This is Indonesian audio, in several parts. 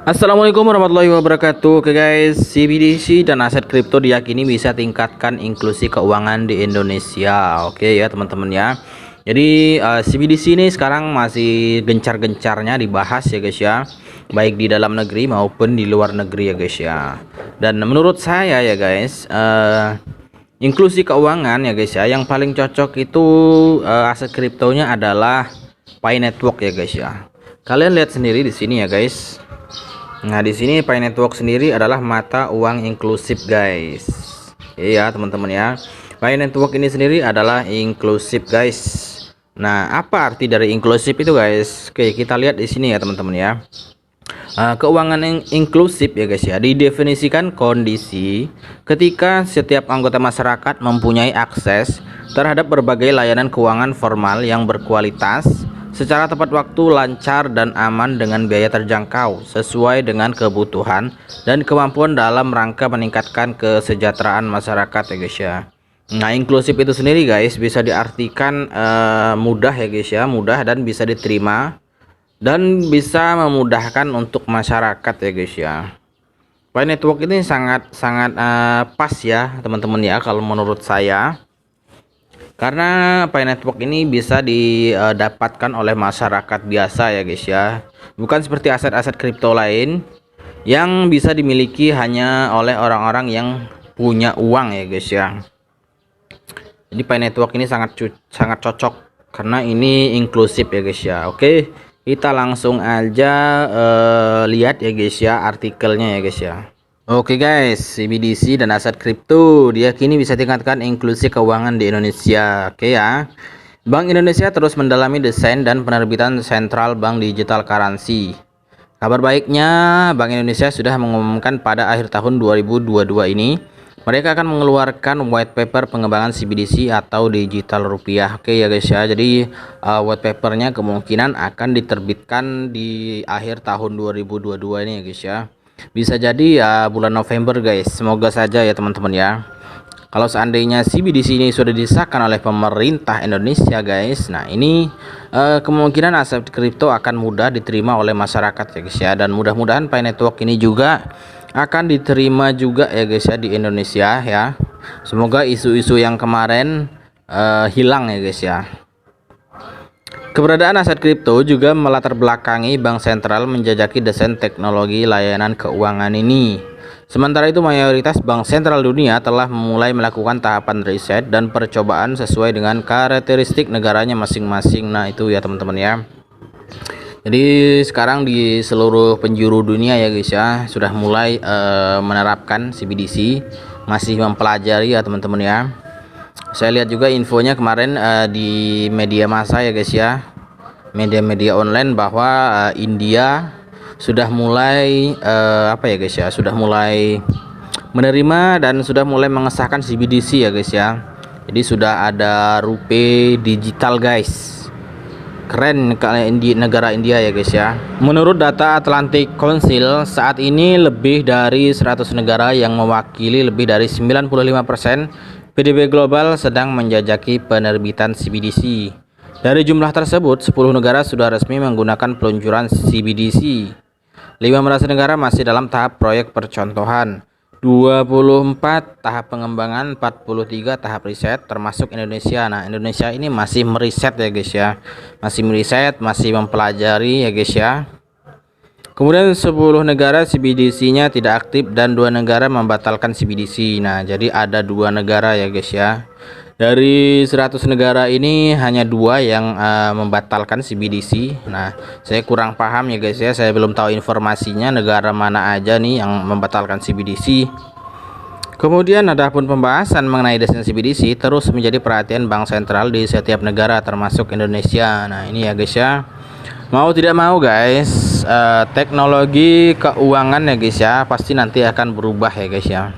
Assalamualaikum warahmatullahi wabarakatuh. Oke guys, CBDC dan aset kripto diyakini bisa tingkatkan inklusi keuangan di Indonesia. Oke ya teman-teman ya. Jadi CBDC ini sekarang masih gencar-gencarnya dibahas ya guys ya, baik di dalam negeri maupun di luar negeri ya guys ya. Dan menurut saya ya guys, inklusi keuangan ya guys ya, yang paling cocok itu aset kriptonya adalah Pi Network ya guys ya. Kalian lihat sendiri di sini ya guys. Nah, di sini Pi Network sendiri adalah mata uang inklusif, guys. Iya, teman-teman ya. Pi Network ini sendiri adalah inklusif, guys. Nah, apa arti dari inklusif itu, guys? Oke, kita lihat di sini ya, teman-teman ya. Keuangan yang inklusif ya, guys ya, didefinisikan kondisi ketika setiap anggota masyarakat mempunyai akses terhadap berbagai layanan keuangan formal yang berkualitas secara tepat waktu, lancar, dan aman dengan biaya terjangkau sesuai dengan kebutuhan dan kemampuan dalam rangka meningkatkan kesejahteraan masyarakat ya guys ya. Nah, inklusif itu sendiri guys bisa diartikan mudah ya guys ya, mudah dan bisa diterima dan bisa memudahkan untuk masyarakat ya guys ya. Pi Network ini sangat pas ya teman-teman ya kalau menurut saya. Karena Pi Network ini bisa didapatkan oleh masyarakat biasa ya guys ya. Bukan seperti aset-aset kripto lain yang bisa dimiliki hanya oleh orang-orang yang punya uang ya guys ya. Jadi Pi Network ini sangat cocok karena ini inklusif ya guys ya. Oke, kita langsung aja lihat ya guys ya artikelnya ya guys ya. Oke guys, CBDC dan aset kripto diyakini bisa tingkatkan inklusi keuangan di Indonesia. Oke ya. Bank Indonesia terus mendalami desain dan penerbitan sentral bank digital currency. Kabar baiknya, Bank Indonesia sudah mengumumkan pada akhir tahun 2022 ini mereka akan mengeluarkan white paper pengembangan CBDC atau digital rupiah. Oke ya guys ya. Jadi white papernya kemungkinan akan diterbitkan di akhir tahun 2022 ini ya guys ya. Bisa jadi ya bulan November guys, semoga saja ya teman-teman ya. Kalau seandainya CBDC ini sudah disahkan oleh pemerintah Indonesia guys, nah ini kemungkinan aset kripto akan mudah diterima oleh masyarakat ya guys ya. Dan mudah-mudahan Pi Network ini juga akan diterima juga ya guys ya di Indonesia ya. Semoga isu-isu yang kemarin hilang ya guys ya. Keberadaan aset kripto juga melatar belakangi bank sentral menjajaki desain teknologi layanan keuangan ini. Sementara itu mayoritas bank sentral dunia telah mulai melakukan tahapan riset dan percobaan sesuai dengan karakteristik negaranya masing-masing. Nah, itu ya teman-teman ya. Jadi sekarang di seluruh penjuru dunia ya guys ya sudah mulai menerapkan CBDC, masih mempelajari ya teman-teman ya. Saya lihat juga infonya kemarin di media massa ya guys ya, media-media online bahwa India sudah mulai apa ya guys ya, sudah mulai menerima dan sudah mulai mengesahkan CBDC ya guys ya. Jadi sudah ada rupiah digital guys. Keren kalian di negara India ya guys ya. Menurut data Atlantic Council, saat ini lebih dari 100 negara yang mewakili lebih dari 95% PDB global sedang menjajaki penerbitan CBDC. Dari jumlah tersebut, 10 negara sudah resmi menggunakan peluncuran CBDC. 15 negara masih dalam tahap proyek percontohan. 24 tahap pengembangan, 43 tahap riset termasuk Indonesia. Nah, Indonesia ini masih meriset ya guys ya. Masih meriset, masih mempelajari ya guys ya. Kemudian 10 negara CBDC-nya tidak aktif dan 2 negara membatalkan CBDC. Nah, jadi ada 2 negara ya guys ya. Dari 100 negara ini hanya 2 yang membatalkan CBDC. Nah, saya kurang paham ya guys ya. Saya belum tahu informasinya negara mana aja nih yang membatalkan CBDC. Kemudian adapun pembahasan mengenai desain CBDC terus menjadi perhatian bank sentral di setiap negara termasuk Indonesia. Nah, ini ya guys ya. Mau tidak mau guys, teknologi keuangan ya guys ya pasti nanti akan berubah ya guys ya.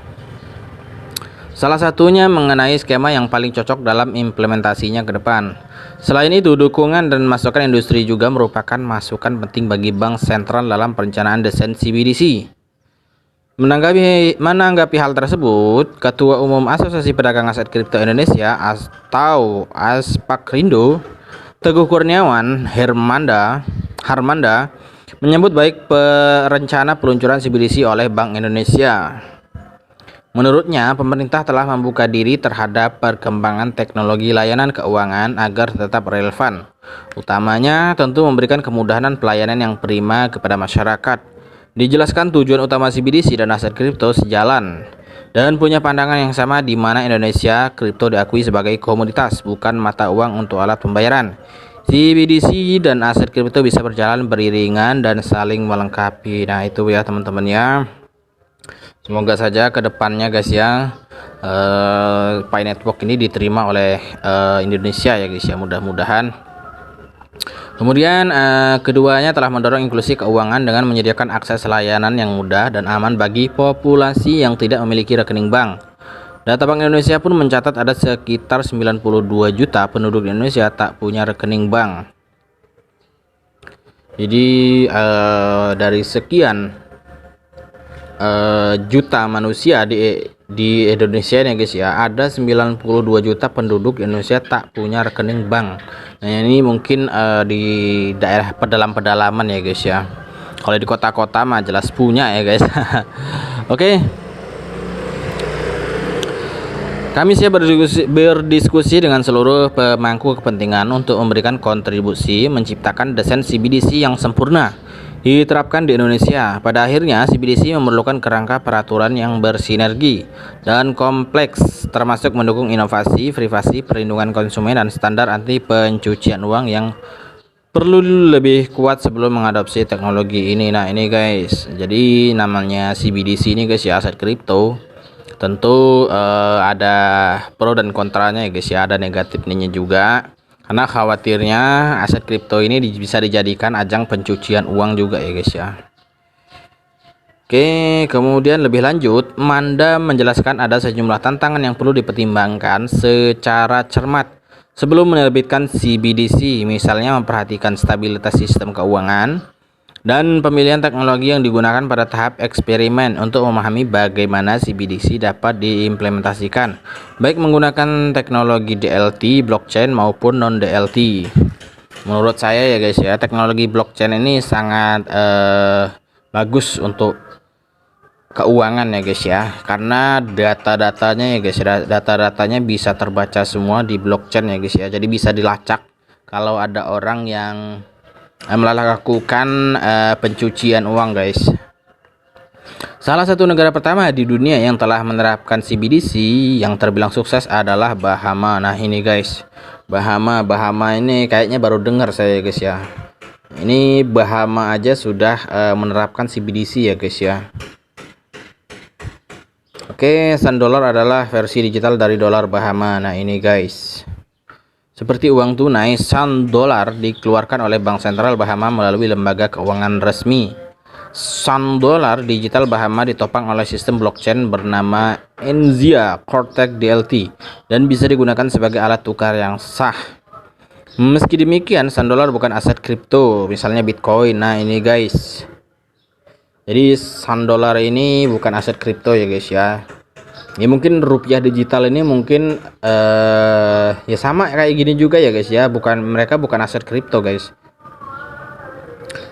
Salah satunya mengenai skema yang paling cocok dalam implementasinya ke depan. Selain itu, dukungan dan masukan industri juga merupakan masukan penting bagi bank sentral dalam perencanaan desain CBDC. Menanggapi hal tersebut, Ketua Umum Asosiasi Pedagang Aset Kripto Indonesia atau Aspakrindo, Teguh Kurniawan Harmanda menyambut baik rencana peluncuran CBDC oleh Bank Indonesia. Menurutnya, pemerintah telah membuka diri terhadap perkembangan teknologi layanan keuangan agar tetap relevan. Utamanya tentu memberikan kemudahan pelayanan yang prima kepada masyarakat. Dijelaskan tujuan utama CBDC dan aset kripto sejalan dan punya pandangan yang sama, di mana Indonesia kripto diakui sebagai komoditas, bukan mata uang untuk alat pembayaran. CBDC dan aset kripto bisa berjalan beriringan dan saling melengkapi. Nah, itu ya teman-teman ya. Semoga saja ke depannya guys ya, Pi Network ini diterima oleh Indonesia ya guys ya, mudah-mudahan. Kemudian keduanya telah mendorong inklusi keuangan dengan menyediakan akses layanan yang mudah dan aman bagi populasi yang tidak memiliki rekening bank. Data Bank Indonesia pun mencatat ada sekitar 92 juta penduduk di Indonesia tak punya rekening bank. Jadi dari sekian juta manusia di Indonesia nih guys ya, ada 92 juta penduduk Indonesia tak punya rekening bank. Nah, ini mungkin di daerah pedalaman ya guys ya. Kalau di kota-kota mah jelas punya ya guys. Oke. Kami siap berdiskusi dengan seluruh pemangku kepentingan untuk memberikan kontribusi menciptakan desain CBDC yang sempurna diterapkan di Indonesia. Pada akhirnya, CBDC memerlukan kerangka peraturan yang bersinergi dan kompleks, termasuk mendukung inovasi, privasi, perlindungan konsumen, dan standar anti pencucian uang yang perlu lebih kuat sebelum mengadopsi teknologi ini. Nah, ini guys, jadi namanya CBDC ini guys ya, aset kripto. Tentu ada pro dan kontranya ya guys ya, ada negatifnya juga. Karena khawatirnya aset kripto ini bisa dijadikan ajang pencucian uang juga ya guys ya. Oke, kemudian lebih lanjut, Manda menjelaskan ada sejumlah tantangan yang perlu dipertimbangkan secara cermat sebelum menerbitkan CBDC, misalnya memperhatikan stabilitas sistem keuangan dan pemilihan teknologi yang digunakan pada tahap eksperimen untuk memahami bagaimana CBDC dapat diimplementasikan, baik menggunakan teknologi DLT, blockchain maupun non-DLT. Menurut saya ya guys ya, teknologi blockchain ini sangat bagus untuk keuangan ya guys ya, karena data-datanya ya guys, data-datanya bisa terbaca semua di blockchain ya guys ya, jadi bisa dilacak kalau ada orang yang melakukan pencucian uang guys. Salah satu negara pertama di dunia yang telah menerapkan CBDC yang terbilang sukses adalah Bahama. Nah ini guys, Bahama ini kayaknya baru dengar saya guys ya. Ini Bahama aja sudah menerapkan CBDC ya guys ya. Oke, San Dollar adalah versi digital dari dolar Bahama. Nah ini guys, seperti uang tunai, San Dollar dikeluarkan oleh Bank Sentral Bahama melalui lembaga keuangan resmi. San Dollar digital Bahama ditopang oleh sistem blockchain bernama Enzia Cortex DLT dan bisa digunakan sebagai alat tukar yang sah. Meski demikian, San Dollar bukan aset kripto, misalnya Bitcoin. Nah ini guys, jadi San Dollar ini bukan aset kripto ya guys ya. Ya mungkin rupiah digital ini mungkin ya sama kayak gini juga ya guys ya, mereka bukan aset kripto guys.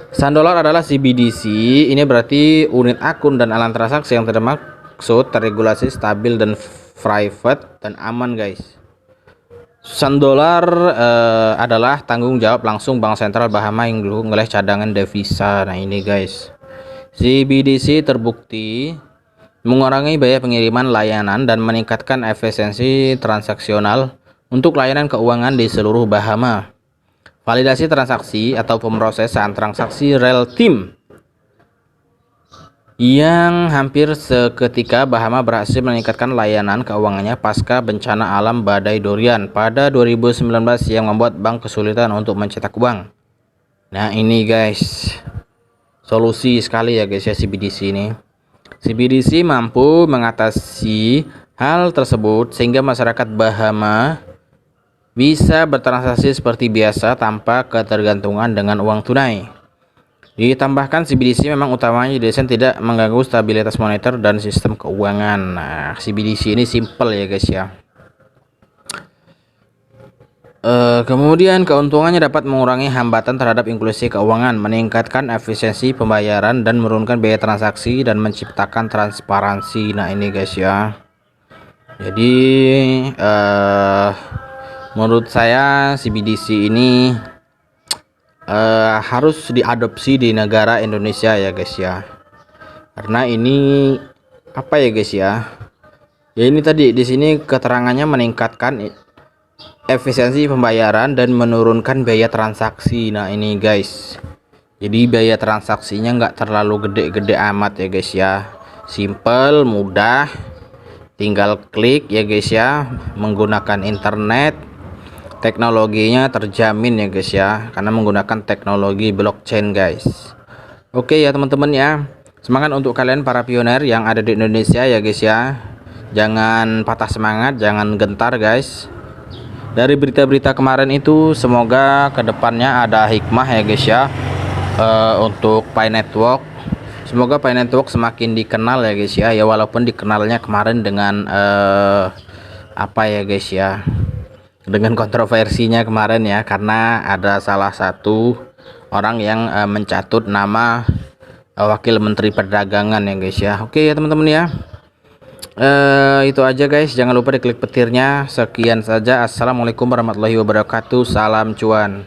San Dollar adalah CBDC, ini berarti unit akun dan alat transaksi yang termaksud terregulasi, stabil dan private dan aman guys. San Dollar adalah tanggung jawab langsung Bank Sentral Bahama yang didukung oleh cadangan devisa. Nah ini guys, CBDC terbukti mengurangi biaya pengiriman layanan dan meningkatkan efisiensi transaksional untuk layanan keuangan di seluruh Bahama. Validasi transaksi atau pemrosesan transaksi real time yang hampir seketika Bahama berhasil meningkatkan layanan keuangannya pasca bencana alam badai Dorian pada 2019 yang membuat bank kesulitan untuk mencetak uang. Nah ini guys, solusi sekali ya guys ya CBDC ini. CBDC mampu mengatasi hal tersebut sehingga masyarakat Bahama bisa bertransaksi seperti biasa tanpa ketergantungan dengan uang tunai. Ditambahkan CBDC memang utamanya didesain tidak mengganggu stabilitas moneter dan sistem keuangan. Nah, CBDC ini simple ya guys ya. Kemudian keuntungannya dapat mengurangi hambatan terhadap inklusi keuangan, meningkatkan efisiensi pembayaran dan menurunkan biaya transaksi dan menciptakan transparansi. Nah ini guys ya. Jadi menurut saya CBDC ini harus diadopsi di negara Indonesia ya guys ya. Karena ini apa ya guys ya? Ya ini tadi di sini keterangannya meningkatkan efisiensi pembayaran dan menurunkan biaya transaksi. Nah ini guys, jadi biaya transaksinya nggak terlalu gede-gede amat ya guys ya, simple, mudah, tinggal klik ya guys ya, menggunakan internet, teknologinya terjamin ya guys ya, karena menggunakan teknologi blockchain guys. Oke ya teman-teman ya, semangat untuk kalian para pioner yang ada di Indonesia ya guys ya, jangan patah semangat, jangan gentar guys. Dari berita-berita kemarin itu semoga kedepannya ada hikmah ya guys ya, untuk Pi Network. Semoga Pi Network semakin dikenal ya guys ya, ya walaupun dikenalnya kemarin dengan apa ya guys ya, dengan kontroversinya kemarin ya, karena ada salah satu orang yang mencatut nama wakil menteri perdagangan ya guys ya. Oke ya teman-teman ya, itu aja guys, jangan lupa diklik petirnya. Sekian saja, assalamualaikum warahmatullahi wabarakatuh, salam cuan.